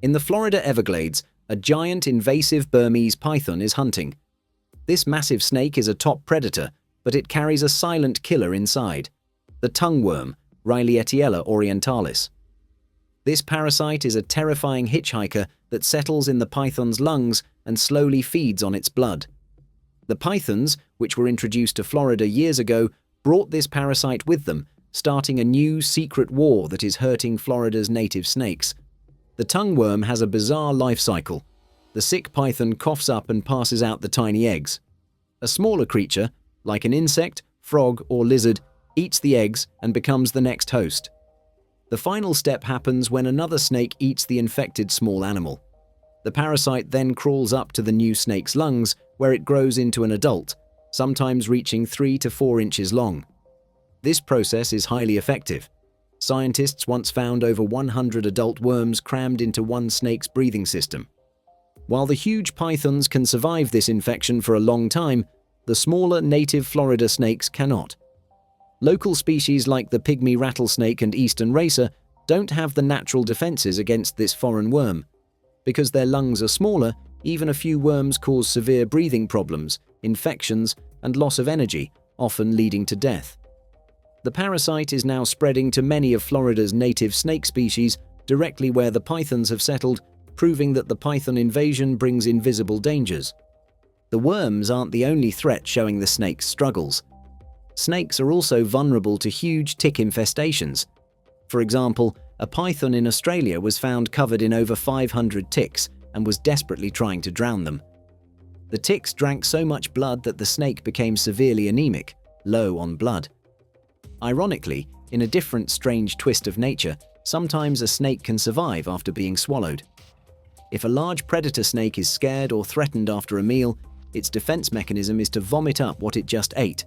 In the Florida Everglades, a giant invasive Burmese python is hunting. This massive snake is a top predator, but it carries a silent killer inside, the tongueworm, Riletiella orientalis. This parasite is a terrifying hitchhiker that settles in the python's lungs and slowly feeds on its blood. The pythons, which were introduced to Florida years ago, brought this parasite with them, starting a new secret war that is hurting Florida's native snakes. The tongueworm has a bizarre life cycle. The sick python coughs up and passes out the tiny eggs. A smaller creature, like an insect, frog, or lizard, eats the eggs and becomes the next host. The final step happens when another snake eats the infected small animal. The parasite then crawls up to the new snake's lungs, where it grows into an adult, sometimes reaching 3 to 4 inches long. This process is highly effective. Scientists once found over 100 adult worms crammed into one snake's breathing system. While the huge pythons can survive this infection for a long time, the smaller native Florida snakes cannot. Local species like the pygmy rattlesnake and eastern racer don't have the natural defenses against this foreign worm. Because their lungs are smaller, even a few worms cause severe breathing problems, infections, and loss of energy, often leading to death. The parasite is now spreading to many of Florida's native snake species, directly where the pythons have settled, proving that the python invasion brings invisible dangers. The worms aren't the only threat showing the snake's struggles. Snakes are also vulnerable to huge tick infestations. For example, a python in Australia was found covered in over 500 ticks and was desperately trying to drown them. The ticks drank so much blood that the snake became severely anemic, low on blood. Ironically, in a different strange twist of nature, sometimes a snake can survive after being swallowed. If a large predator snake is scared or threatened after a meal, its defense mechanism is to vomit up what it just ate.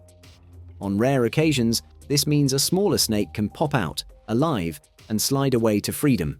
On rare occasions, this means a smaller snake can pop out, alive, and slide away to freedom.